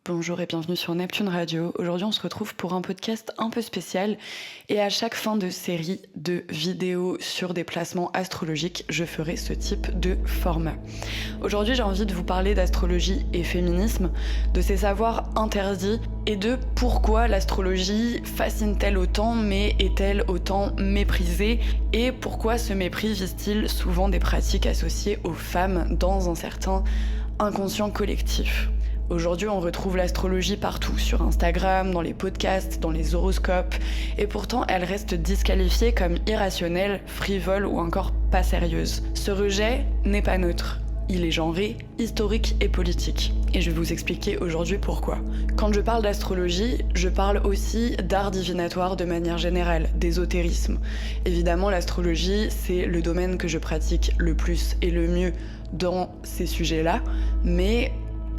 Bonjour et bienvenue sur Neptune Radio. Aujourd'hui, on se retrouve pour un podcast un peu spécial et à chaque fin de série de vidéos sur des placements astrologiques, je ferai ce type de format. Aujourd'hui, j'ai envie de vous parler d'astrologie et féminisme, de ces savoirs interdits et de pourquoi l'astrologie fascine-t-elle autant mais est-elle autant méprisée et pourquoi ce mépris vise-t-il souvent des pratiques associées aux femmes dans un certain inconscient collectif. Aujourd'hui, on retrouve l'astrologie partout, sur Instagram, dans les podcasts, dans les horoscopes, et pourtant elle reste disqualifiée comme irrationnelle, frivole ou encore pas sérieuse. Ce rejet n'est pas neutre. Il est genré, historique et politique. Et je vais vous expliquer aujourd'hui pourquoi. Quand je parle d'astrologie, je parle aussi d'art divinatoire de manière générale, d'ésotérisme. Évidemment, l'astrologie, c'est le domaine que je pratique le plus et le mieux dans ces sujets-là, mais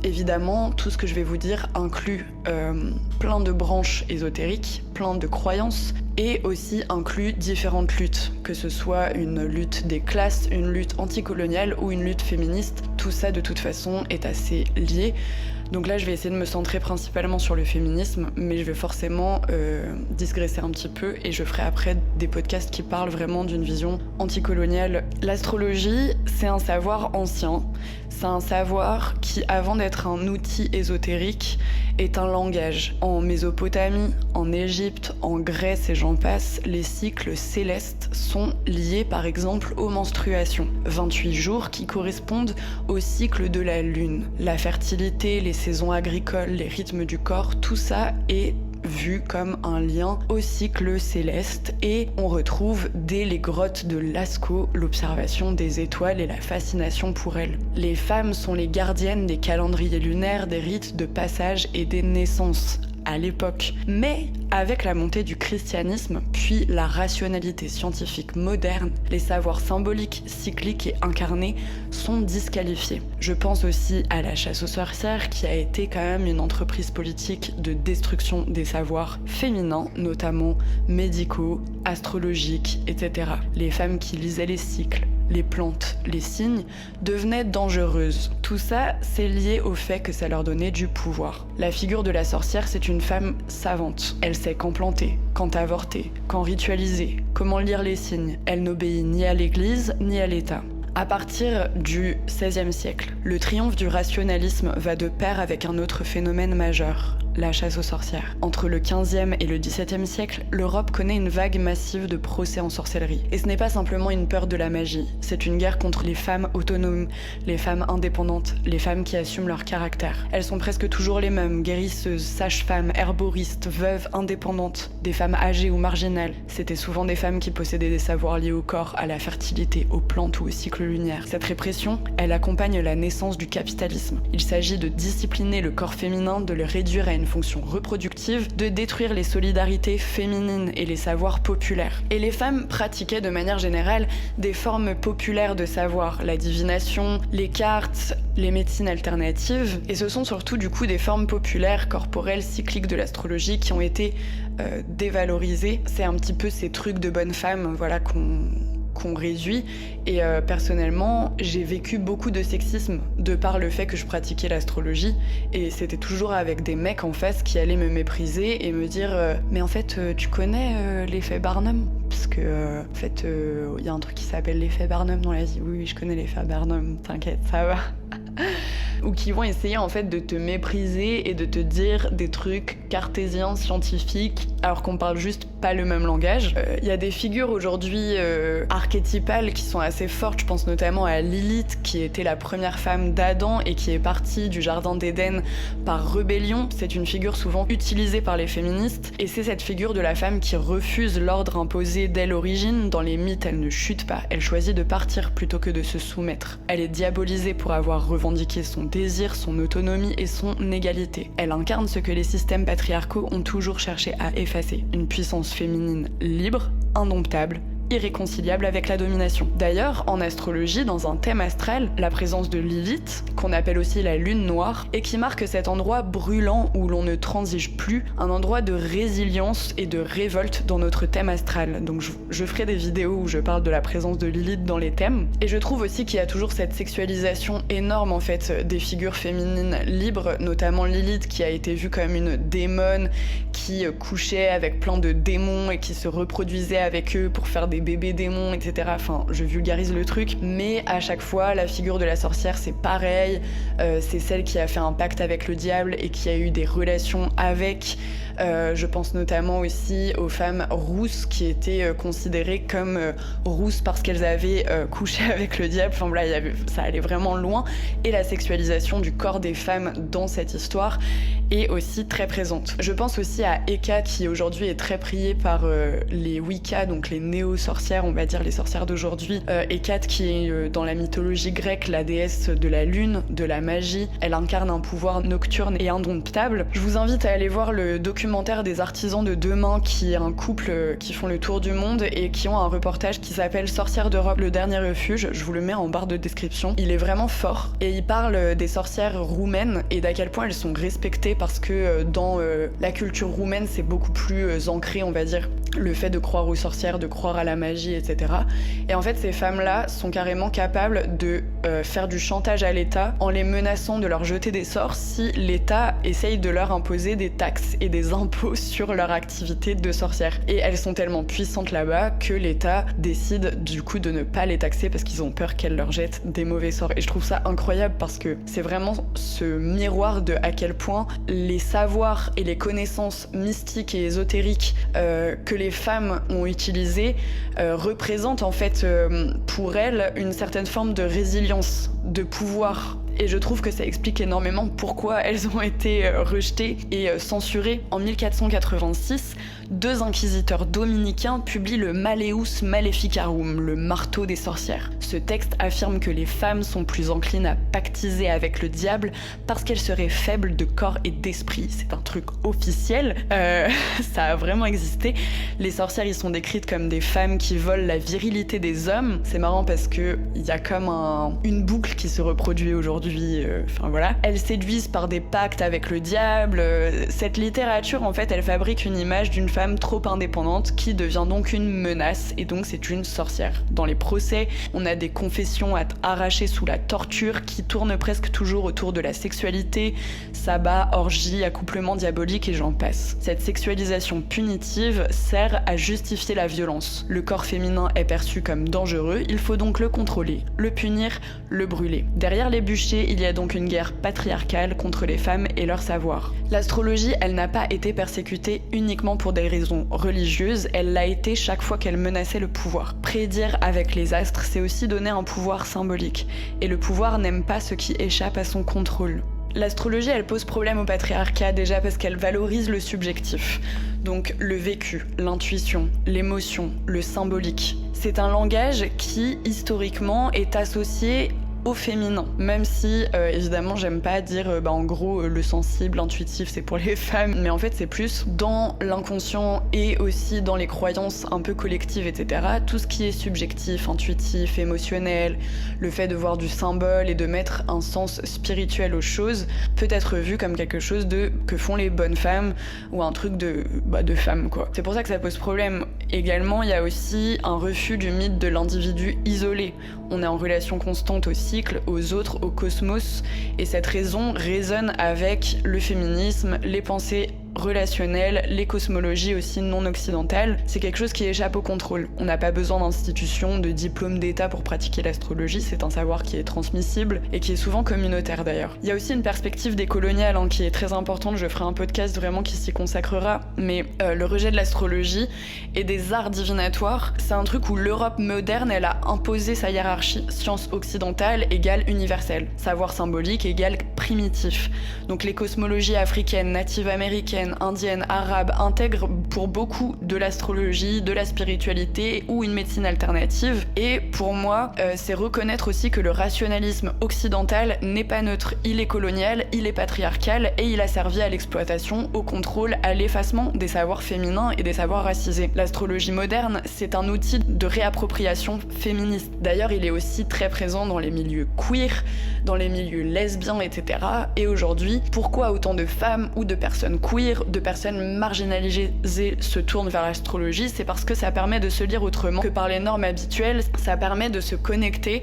évidemment, tout ce que je vais vous dire inclut plein de branches ésotériques, plein de croyances, et aussi inclut différentes luttes, que ce soit une lutte des classes, une lutte anticoloniale ou une lutte féministe. Tout ça, de toute façon, est assez lié. Donc là, je vais essayer de me centrer principalement sur le féminisme, mais je vais forcément digresser un petit peu et je ferai après des podcasts qui parlent vraiment d'une vision anticoloniale. L'astrologie, c'est un savoir ancien. C'est un savoir qui, avant d'être un outil ésotérique, est un langage. En Mésopotamie, en Égypte, en Grèce et j'en passe, les cycles célestes sont liés par exemple aux menstruations. 28 jours qui correspondent au cycle de la lune. La fertilité, les saisons agricoles, les rythmes du corps, tout ça est vu comme un lien au cycle céleste et on retrouve dès les grottes de Lascaux l'observation des étoiles et la fascination pour elles. Les femmes sont les gardiennes des calendriers lunaires, des rites de passage et des naissances à l'époque. Mais avec la montée du christianisme, puis la rationalité scientifique moderne, les savoirs symboliques, cycliques et incarnés sont disqualifiés. Je pense aussi à la chasse aux sorcières qui a été quand même une entreprise politique de destruction des savoirs féminins, notamment médicaux, astrologiques, etc. Les femmes qui lisaient les cycles, les plantes, les signes, devenaient dangereuses. Tout ça, c'est lié au fait que ça leur donnait du pouvoir. La figure de la sorcière, c'est une femme savante. Elle sait quand planter, quand avorter, quand ritualiser, comment lire les signes. Elle n'obéit ni à l'Église, ni à l'État. À partir du XVIe siècle, le triomphe du rationalisme va de pair avec un autre phénomène majeur, la chasse aux sorcières. Entre le XVe et le XVIIe siècle, l'Europe connaît une vague massive de procès en sorcellerie. Et ce n'est pas simplement une peur de la magie, c'est une guerre contre les femmes autonomes, les femmes indépendantes, les femmes qui assument leur caractère. Elles sont presque toujours les mêmes, guérisseuses, sages-femmes, herboristes, veuves, indépendantes, des femmes âgées ou marginales. C'était souvent des femmes qui possédaient des savoirs liés au corps, à la fertilité, aux plantes ou au cycle lunaire. Cette répression, elle accompagne la naissance du capitalisme. Il s'agit de discipliner le corps féminin, de le réduire à une fonction reproductive, de détruire les solidarités féminines et les savoirs populaires. Et les femmes pratiquaient de manière générale des formes populaires de savoir, la divination, les cartes, les médecines alternatives, et ce sont surtout du coup des formes populaires, corporelles, cycliques de l'astrologie qui ont été dévalorisées. C'est un petit peu ces trucs de bonne femme, voilà, qu'on réduit et personnellement j'ai vécu beaucoup de sexisme de par le fait que je pratiquais l'astrologie et c'était toujours avec des mecs en face qui allaient me mépriser et me dire mais en fait tu connais l'effet Barnum parce que en fait y a un truc qui s'appelle l'effet Barnum dans la vie. Oui, je connais l'effet Barnum, t'inquiète, ça va. Ou qui vont essayer en fait de te mépriser et de te dire des trucs cartésiens, scientifiques, alors qu'on parle juste pas le même langage. Il y a des figures aujourd'hui archétypales qui sont assez fortes, je pense notamment à Lilith, qui était la première femme d'Adam et qui est partie du jardin d'Éden par rébellion. C'est une figure souvent utilisée par les féministes, et c'est cette figure de la femme qui refuse l'ordre imposé dès l'origine. Dans les mythes, elle ne chute pas, elle choisit de partir plutôt que de se soumettre. Elle est diabolisée pour avoir revendiqué son désir, son autonomie et son égalité. Elle incarne ce que les systèmes patriarcaux ont toujours cherché à effacer, une puissance féminine libre, indomptable, irréconciliable avec la domination. D'ailleurs, en astrologie, dans un thème astral, la présence de Lilith, qu'on appelle aussi la lune noire, et qui marque cet endroit brûlant où l'on ne transige plus, un endroit de résilience et de révolte dans notre thème astral. Donc je ferai des vidéos où je parle de la présence de Lilith dans les thèmes. Et je trouve aussi qu'il y a toujours cette sexualisation énorme en fait des figures féminines libres, notamment Lilith qui a été vue comme une démone qui couchait avec plein de démons et qui se reproduisait avec eux pour faire des bébés démons, etc. Enfin, je vulgarise le truc, mais à chaque fois, la figure de la sorcière, c'est pareil. C'est celle qui a fait un pacte avec le diable et qui a eu des relations avec. Je pense notamment aussi aux femmes rousses qui étaient considérées comme rousses parce qu'elles avaient couché avec le diable. Enfin voilà, ça allait vraiment loin. Et la sexualisation du corps des femmes dans cette histoire est aussi très présente. Je pense aussi à Eka qui aujourd'hui est très priée par les Wicca, donc les néo-sorcières, on va dire les sorcières d'aujourd'hui. Hécate qui est dans la mythologie grecque la déesse de la lune, de la magie. Elle incarne un pouvoir nocturne et indomptable. Je vous invite à aller voir le documentaire des artisans de demain qui est un couple qui font le tour du monde et qui ont un reportage qui s'appelle Sorcières d'Europe, le dernier refuge. Je vous le mets en barre de description. Il est vraiment fort et il parle des sorcières roumaines et d'à quel point elles sont respectées parce que dans la culture roumaine c'est beaucoup plus ancré, on va dire, le fait de croire aux sorcières, de croire à la magie, etc. Et en fait, ces femmes-là sont carrément capables de faire du chantage à l'État en les menaçant de leur jeter des sorts si l'État essaye de leur imposer des taxes et des impôts sur leur activité de sorcière. Et elles sont tellement puissantes là-bas que l'État décide du coup de ne pas les taxer parce qu'ils ont peur qu'elles leur jettent des mauvais sorts. Et je trouve ça incroyable parce que c'est vraiment ce miroir de à quel point les savoirs et les connaissances mystiques et ésotériques que les femmes ont utilisées représentent en fait pour elles une certaine forme de résilience, de pouvoir. Et je trouve que ça explique énormément pourquoi elles ont été rejetées et censurées. En 1486, 2 inquisiteurs dominicains publient le Malleus Maleficarum, le marteau des sorcières. Ce texte affirme que les femmes sont plus enclines à pactiser avec le diable parce qu'elles seraient faibles de corps et d'esprit. C'est un truc officiel, ça a vraiment existé. Les sorcières y sont décrites comme des femmes qui volent la virilité des hommes. C'est marrant parce que il y a comme une boucle qui se reproduit aujourd'hui. Enfin voilà. Elles séduisent par des pactes avec le diable. Cette littérature, en fait, elle fabrique une image d'une femme trop indépendante qui devient donc une menace et donc c'est une sorcière. Dans les procès, on a des confessions arrachées sous la torture qui tournent presque toujours autour de la sexualité, sabbat, orgie, accouplement diabolique et j'en passe. Cette sexualisation punitive sert à justifier la violence. Le corps féminin est perçu comme dangereux, il faut donc le contrôler, le punir, le brûler. Derrière les bûchers, il y a donc une guerre patriarcale contre les femmes et leur savoir. L'astrologie, elle n'a pas été persécutée uniquement pour des raisons religieuses, elle l'a été chaque fois qu'elle menaçait le pouvoir. Prédire avec les astres, c'est aussi donner un pouvoir symbolique. Et le pouvoir n'aime pas ce qui échappe à son contrôle. L'astrologie, elle pose problème au patriarcat déjà parce qu'elle valorise le subjectif. Donc le vécu, l'intuition, l'émotion, le symbolique. C'est un langage qui, historiquement, est associé au féminin, même si évidemment j'aime pas dire en gros le sensible, l'intuitif c'est pour les femmes, mais en fait c'est plus dans l'inconscient et aussi dans les croyances un peu collectives, etc. Tout ce qui est subjectif, intuitif, émotionnel, le fait de voir du symbole et de mettre un sens spirituel aux choses peut être vu comme quelque chose que font les bonnes femmes ou un truc de femmes quoi. C'est pour ça que ça pose problème. Également il y a aussi un refus du mythe de l'individu isolé. On est en relation constante au cycle, aux autres, au cosmos, et cette raison résonne avec le féminisme, les pensées relationnelles, les cosmologies aussi non occidentales. C'est quelque chose qui échappe au contrôle. On n'a pas besoin d'institutions, de diplômes d'État pour pratiquer l'astrologie, c'est un savoir qui est transmissible et qui est souvent communautaire d'ailleurs. Il y a aussi une perspective décoloniale qui est très importante, je ferai un podcast vraiment qui s'y consacrera, mais le rejet de l'astrologie et des arts divinatoires, c'est un truc où l'Europe moderne, elle a imposé sa hiérarchie. Science occidentale égale universelle, savoir symbolique égale primitif. Donc les cosmologies africaines, natives américaines, africaine, indienne, arabe intègre pour beaucoup de l'astrologie, de la spiritualité ou une médecine alternative. Et pour moi, c'est reconnaître aussi que le rationalisme occidental n'est pas neutre. Il est colonial, il est patriarcal et il a servi à l'exploitation, au contrôle, à l'effacement des savoirs féminins et des savoirs racisés. L'astrologie moderne, c'est un outil de réappropriation féministe. D'ailleurs, il est aussi très présent dans les milieux queer, dans les milieux lesbiens, etc. Et aujourd'hui, pourquoi autant de femmes ou de personnes queer, de personnes marginalisées se tournent vers l'astrologie? C'est parce que ça permet de se lire autrement que par les normes habituelles, ça permet de se connecter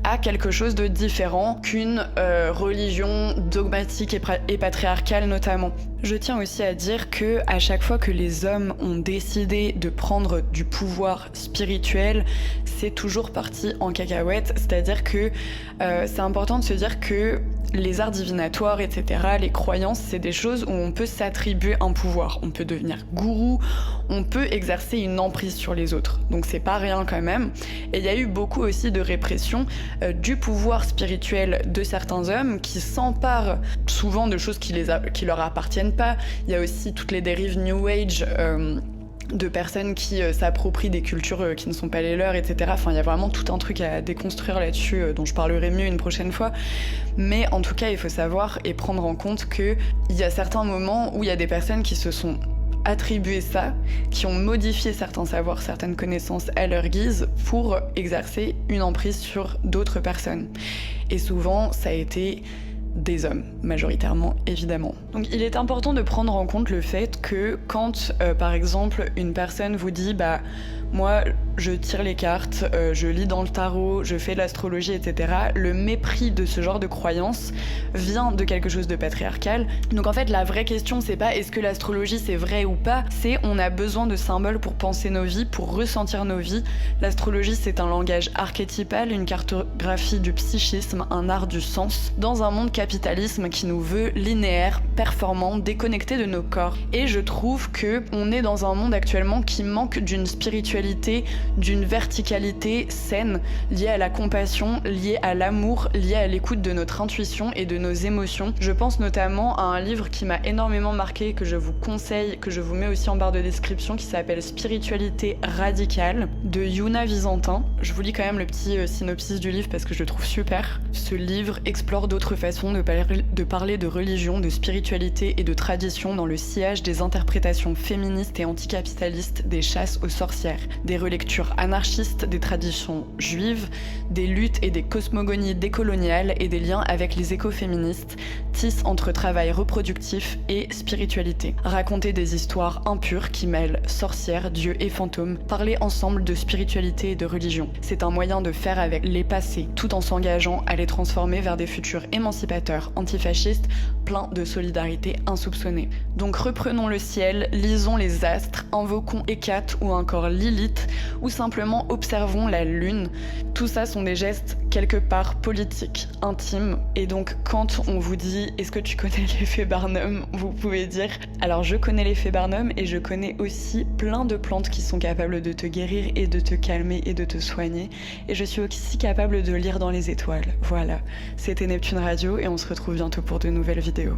à quelque chose de différent qu'une religion dogmatique et patriarcale notamment. Je tiens aussi à dire que à chaque fois que les hommes ont décidé de prendre du pouvoir spirituel, c'est toujours parti en cacahuète, c'est-à-dire que c'est important de se dire que les arts divinatoires, etc., les croyances, c'est des choses où on peut s'attribuer un pouvoir. On peut devenir gourou, on peut exercer une emprise sur les autres. Donc c'est pas rien quand même. Et il y a eu beaucoup aussi de répression du pouvoir spirituel de certains hommes qui s'emparent souvent de choses qui leur appartiennent pas. Il y a aussi toutes les dérives New Age, de personnes qui s'approprient des cultures qui ne sont pas les leurs, etc. Enfin, il y a vraiment tout un truc à déconstruire là-dessus, dont je parlerai mieux une prochaine fois. Mais en tout cas, il faut savoir et prendre en compte qu'il y a certains moments où il y a des personnes qui se sont attribué ça, qui ont modifié certains savoirs, certaines connaissances à leur guise pour exercer une emprise sur d'autres personnes. Et souvent, ça a été des hommes, majoritairement, évidemment. Donc il est important de prendre en compte le fait que quand, par exemple, une personne vous dit « bah moi, je tire les cartes, je lis dans le tarot, je fais de l'astrologie, etc. » Le mépris de ce genre de croyance vient de quelque chose de patriarcal. Donc en fait, la vraie question, c'est pas est-ce que l'astrologie c'est vrai ou pas, c'est on a besoin de symboles pour penser nos vies, pour ressentir nos vies. L'astrologie, c'est un langage archétypal, une cartographie du psychisme, un art du sens, dans un monde capitalisme qui nous veut linéaire, performant, déconnecté de nos corps. Et je trouve que on est dans un monde actuellement qui manque d'une spiritualité, d'une verticalité saine, liée à la compassion, liée à l'amour, liée à l'écoute de notre intuition et de nos émotions. Je pense notamment à un livre qui m'a énormément marqué, que je vous conseille, que je vous mets aussi en barre de description, qui s'appelle Spiritualité radicale, de Yuna Visentin. Je vous lis quand même le petit synopsis du livre parce que je le trouve super. Ce livre explore d'autres façons de parler de religion, de spiritualité et de tradition dans le sillage des interprétations féministes et anticapitalistes des chasses aux sorcières, des relectures anarchistes des traditions juives, des luttes et des cosmogonies décoloniales et des liens avec les écoféministes, tissent entre travail reproductif et spiritualité. Raconter des histoires impures qui mêlent sorcières, dieux et fantômes, parler ensemble de spiritualité et de religion. C'est un moyen de faire avec les passés, tout en s'engageant à les transformer vers des futurs émancipateurs, antifascistes, pleins de solidarité insoupçonnée. Donc reprenons le ciel, lisons les astres, invoquons Hécate ou encore Lilith, ou simplement observons la lune. Tout ça sont des gestes quelque part politiques, intimes, et donc quand on vous dit « est-ce que tu connais l'effet Barnum ?», vous pouvez dire « alors je connais l'effet Barnum et je connais aussi plein de plantes qui sont capables de te guérir et de te calmer et de te soigner, et je suis aussi capable de lire dans les étoiles ». Voilà, c'était Neptune Radio et on se retrouve bientôt pour de nouvelles vidéos.